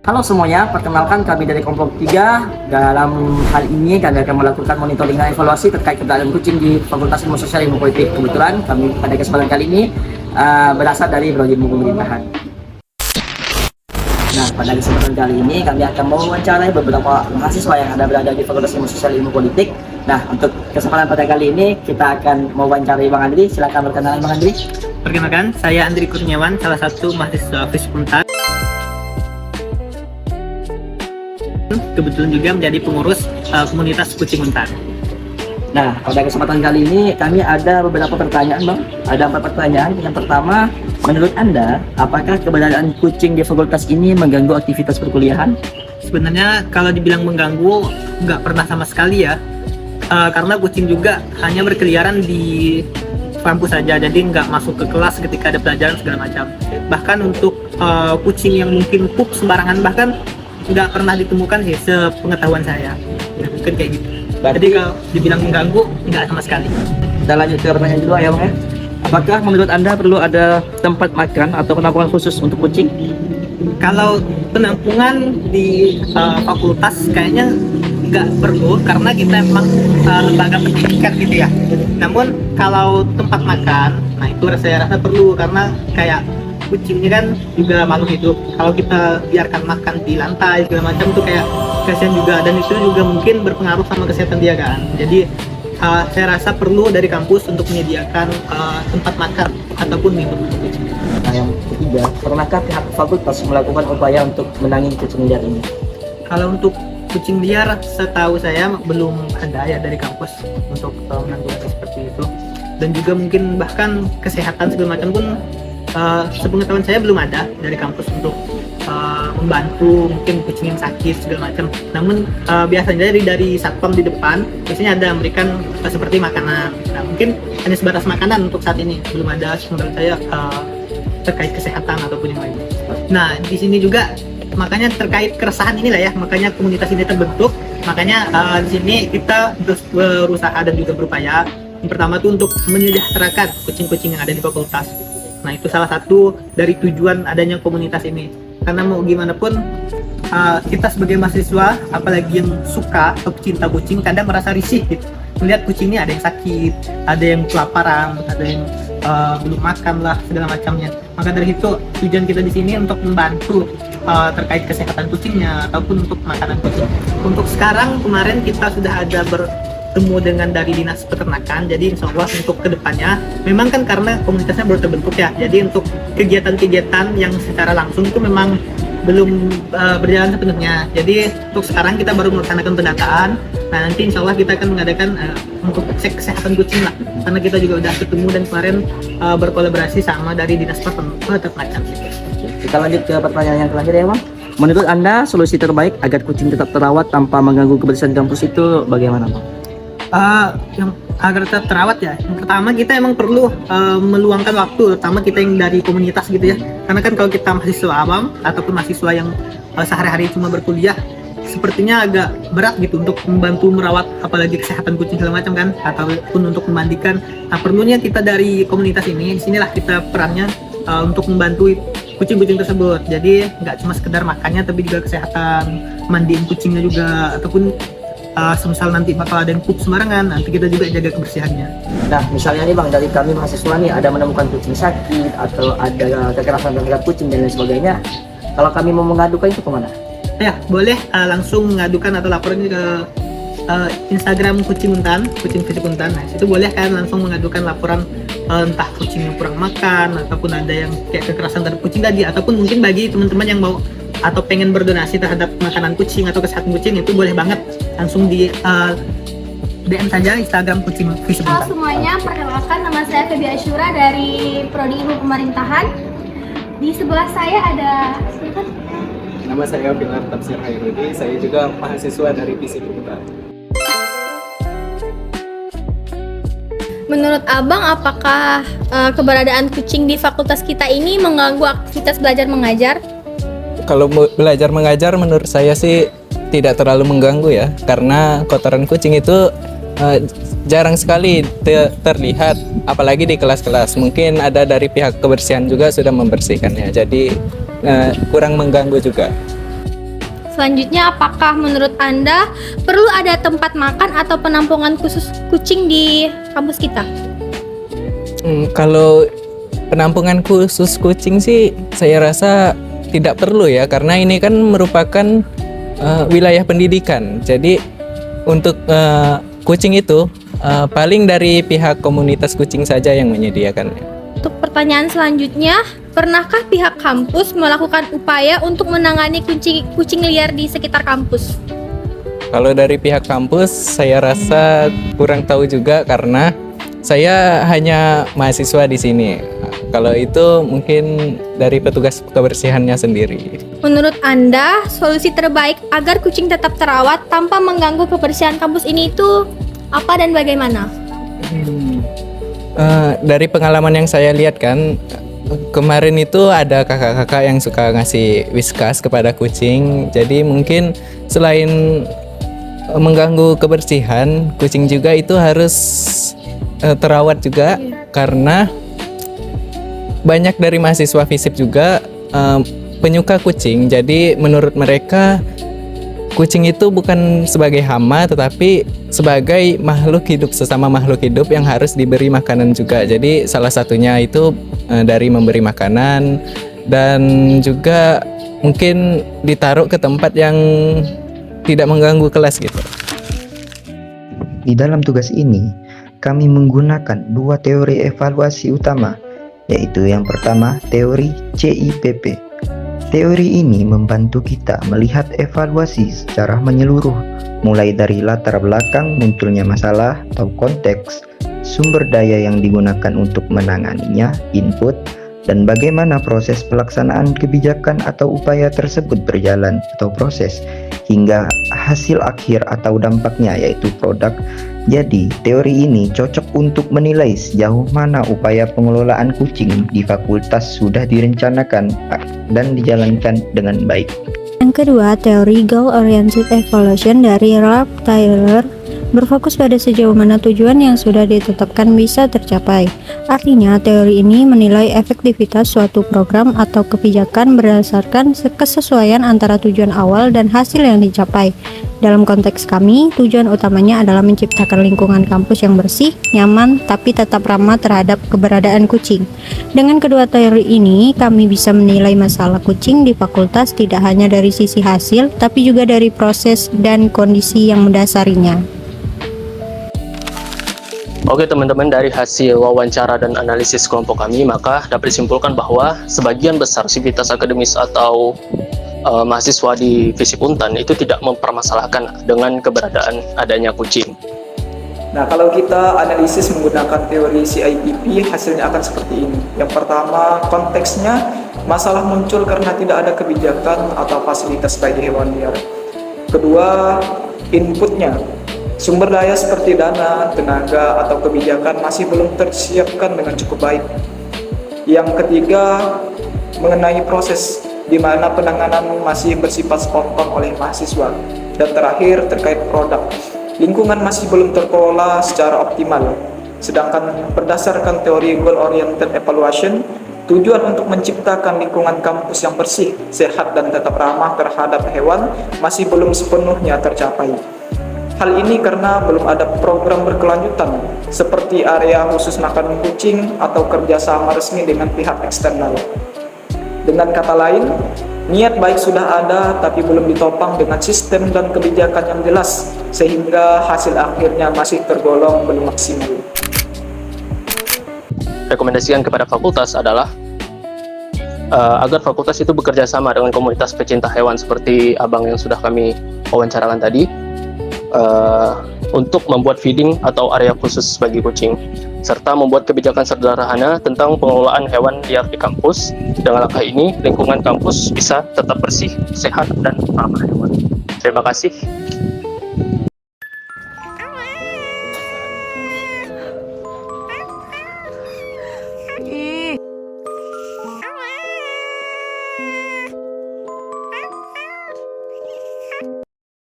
Halo semuanya, perkenalkan kami dari kelompok 3. Dalam hal ini kami akan melakukan monitoring dan evaluasi terkait keberadaan kucing di Fakultas Ilmu Sosial Ilmu Politik. Kebetulan kami pada kesempatan kali ini berasal dari Prodi Ilmu Pemerintahan. Nah, pada kesempatan kali ini kami akan mewawancarai beberapa mahasiswa yang ada berada di Fakultas Ilmu Sosial Ilmu Politik. Nah, untuk kesempatan pada kali ini kita akan mewawancarai Bang Andri. Silakan perkenalan Bang Andri. Perkenalkan, saya Andri Kurniawan, salah satu mahasiswa FISIP Untar. Kebetulan juga menjadi pengurus komunitas kucing Untar. Nah, pada kesempatan kali ini kami ada beberapa pertanyaan, Bang. Ada 4 pertanyaan. Yang pertama, menurut Anda, apakah keberadaan kucing di fakultas ini mengganggu aktivitas perkuliahan? Sebenarnya kalau dibilang mengganggu, nggak pernah sama sekali ya. Karena kucing juga hanya berkeliaran di kampus saja, jadi nggak masuk ke kelas ketika ada pelajaran segala macam. Bahkan untuk kucing yang mungkin pup sembarangan, bahkan nggak pernah ditemukan sih sepengetahuan saya. Ya, mungkin kayak gitu. Jadi kalau dibilang mengganggu, nggak sama sekali. Kita lanjut ke pertanyaan kedua ya, Bang ya. Apakah menurut Anda perlu ada tempat makan atau penampungan khusus untuk kucing? Kalau penampungan di fakultas kayaknya nggak perlu, karena kita memang lembaga pendidikan gitu ya. Namun kalau tempat makan, nah itu saya rasa perlu, karena kayak kucingnya kan juga makhluk hidup. Kalau kita biarkan makan di lantai segala macam tuh kayak kasihan juga, dan itu juga mungkin berpengaruh sama kesehatan dia kan. Jadi saya rasa perlu dari kampus untuk menyediakan tempat makan ataupun minum untuk kucing. Nah, yang ketiga, pernahkah pihak fakultas melakukan upaya untuk menangani kucing liar ini? Kalau untuk kucing liar, setahu saya belum ada ya dari kampus untuk menanggulangi seperti itu. Dan juga mungkin bahkan kesehatan segala macam pun sepengetahuan saya belum ada dari kampus untuk membantu mungkin kucing yang sakit segala macam. Namun biasanya dari satpam di depan biasanya ada memberikan seperti makanan. Nah, mungkin hanya sebatas makanan untuk saat ini, belum ada menurut saya terkait kesehatan ataupun yang lain. Nah, di sini juga makanya terkait keresahan inilah ya, makanya komunitas ini terbentuk. Makanya di sini kita berusaha dan juga berupaya. Yang pertama tuh untuk menyejahterakan kucing-kucing yang ada di fakultas. Nah, itu salah satu dari tujuan adanya komunitas ini. Karena mau gimana pun kita sebagai mahasiswa, apalagi yang suka atau pecinta kucing, kadang merasa risih gitu. Melihat kucing ini ada yang sakit, ada yang kelaparan, ada yang belum makan lah segala macamnya. Maka dari itu tujuan kita di sini untuk membantu terkait kesehatan kucingnya ataupun untuk makanan kucing. Untuk sekarang kemarin kita sudah ada bertemu dengan dari dinas peternakan. Jadi insya Allah untuk kedepannya, memang kan karena komunitasnya baru terbentuk ya. Jadi untuk kegiatan-kegiatan yang secara langsung itu memang belum berjalan sepenuhnya. Jadi untuk sekarang kita baru melaksanakan pendataan. Nah, nanti insya Allah kita akan mengadakan untuk cek kesehatan kucing lah. Karena kita juga udah ketemu dan kemarin berkolaborasi sama dari dinas peternakan. Kita lanjut ke pertanyaan yang terakhir ya, Bang. Menurut Anda, solusi terbaik agar kucing tetap terawat tanpa mengganggu kebersihan kampus itu bagaimana, Bang? Yang agar tetap terawat ya, yang pertama kita emang perlu meluangkan waktu, terutama kita yang dari komunitas gitu ya. Karena kan kalau kita mahasiswa awam ataupun mahasiswa yang sehari-hari cuma berkuliah, sepertinya agak berat gitu untuk membantu merawat apalagi kesehatan kucing segala macam kan, ataupun untuk memandikan. Nah, perlunya kita dari komunitas ini, disinilah kita perannya untuk membantu kucing-kucing tersebut. Jadi nggak cuma sekedar makannya, tapi juga kesehatan, mandiin kucingnya juga, ataupun semisal nanti bakal ada yang pup sembarangan, nanti kita juga jaga kebersihannya. Nah, misalnya nih Bang, dari kami mahasiswa nih ada menemukan kucing sakit atau ada kekerasan terhadap kucing dan lain sebagainya. Kalau kami mau mengadukan itu kemana? Ya, boleh langsung mengadukan atau laporan ke Instagram Kucing Untan, Kucing FISIP Untan. Nah, situ boleh kan langsung mengadukan laporan entah kucing yang kurang makan ataupun ada yang kayak kekerasan terhadap kucing tadi, ataupun mungkin bagi teman-teman yang mau atau pengen berdonasi terhadap makanan kucing atau kesehatan kucing, itu boleh banget langsung di DM saja Instagram Kucing FISIP Untan. Halo semuanya, perkenalkan nama saya Febi Asyura dari Prodi Ilmu Pemerintahan. Di sebelah saya ada Nama saya Pilar Tafsir Hairudi, saya juga mahasiswa dari FISIP Untar. Menurut Abang, apakah keberadaan kucing di fakultas kita ini mengganggu aktivitas belajar mengajar? Kalau belajar mengajar menurut saya sih tidak terlalu mengganggu ya, karena kotoran kucing itu jarang sekali terlihat, apalagi di kelas-kelas. Mungkin ada dari pihak kebersihan juga sudah membersihkannya, jadi kurang mengganggu juga. Selanjutnya, apakah menurut Anda perlu ada tempat makan atau penampungan khusus kucing di kampus kita? Kalau penampungan khusus kucing sih saya rasa tidak perlu ya, karena ini kan merupakan wilayah pendidikan. Jadi untuk kucing itu paling dari pihak komunitas kucing saja yang menyediakannya. Untuk pertanyaan selanjutnya, pernahkah pihak kampus melakukan upaya untuk menangani kucing liar di sekitar kampus? Kalau dari pihak kampus saya rasa kurang tahu juga karena saya hanya mahasiswa di sini. Kalau itu mungkin dari petugas kebersihannya sendiri. Menurut Anda, solusi terbaik agar kucing tetap terawat tanpa mengganggu kebersihan kampus ini itu apa dan bagaimana? Dari pengalaman yang saya lihat kan, kemarin itu ada kakak-kakak yang suka ngasih whiskas kepada kucing. Jadi mungkin selain mengganggu kebersihan, kucing juga itu harus terawat juga, karena banyak dari mahasiswa FISIP juga penyuka kucing. Jadi menurut mereka kucing itu bukan sebagai hama tetapi sebagai makhluk hidup, sesama makhluk hidup yang harus diberi makanan juga. Jadi salah satunya itu dari memberi makanan dan juga mungkin ditaruh ke tempat yang tidak mengganggu kelas gitu. Di dalam tugas ini, kami menggunakan dua teori evaluasi utama, yaitu yang pertama teori CIPP. Teori ini membantu kita melihat evaluasi secara menyeluruh, mulai dari latar belakang munculnya masalah atau konteks, sumber daya yang digunakan untuk menanganinya, input, dan bagaimana proses pelaksanaan kebijakan atau upaya tersebut berjalan atau proses, hingga hasil akhir atau dampaknya yaitu produk. Jadi, teori ini cocok untuk menilai sejauh mana upaya pengelolaan kucing di fakultas sudah direncanakan dan dijalankan dengan baik. Yang kedua, teori Goal Oriented Evaluation dari Ralph Taylor berfokus pada sejauh mana tujuan yang sudah ditetapkan bisa tercapai. Artinya, teori ini menilai efektivitas suatu program atau kebijakan berdasarkan kesesuaian antara tujuan awal dan hasil yang dicapai. Dalam konteks kami, tujuan utamanya adalah menciptakan lingkungan kampus yang bersih, nyaman, tapi tetap ramah terhadap keberadaan kucing. Dengan kedua teori ini, kami bisa menilai masalah kucing di fakultas tidak hanya dari sisi hasil, tapi juga dari proses dan kondisi yang mendasarinya. Oke teman-teman, dari hasil wawancara dan analisis kelompok kami, maka dapat disimpulkan bahwa sebagian besar sivitas akademis atau mahasiswa di FISIP Untan itu tidak mempermasalahkan dengan keberadaan adanya kucing. Nah, kalau kita analisis menggunakan teori CIPP, hasilnya akan seperti ini. Yang pertama, konteksnya masalah muncul karena tidak ada kebijakan atau fasilitas bagi hewan liar. Kedua, inputnya, sumber daya seperti dana, tenaga, atau kebijakan masih belum tersiapkan dengan cukup baik. Yang ketiga, mengenai proses di mana penanganan masih bersifat spontan oleh mahasiswa. Dan terakhir, terkait produk, lingkungan masih belum terkelola secara optimal. Sedangkan berdasarkan teori Goal Oriented Evaluation, tujuan untuk menciptakan lingkungan kampus yang bersih, sehat, dan tetap ramah terhadap hewan masih belum sepenuhnya tercapai. Hal ini karena belum ada program berkelanjutan seperti area khusus makan kucing atau kerjasama resmi dengan pihak eksternal. Dengan kata lain, niat baik sudah ada tapi belum ditopang dengan sistem dan kebijakan yang jelas, sehingga hasil akhirnya masih tergolong belum maksimal. Rekomendasikan kepada fakultas adalah agar fakultas itu bekerja sama dengan komunitas pecinta hewan seperti abang yang sudah kami wawancarakan tadi, untuk membuat feeding atau area khusus bagi kucing, serta membuat kebijakan sederhana tentang pengelolaan hewan liar di kampus. Dengan langkah ini, lingkungan kampus bisa tetap bersih, sehat, dan ramah hewan. Terima kasih.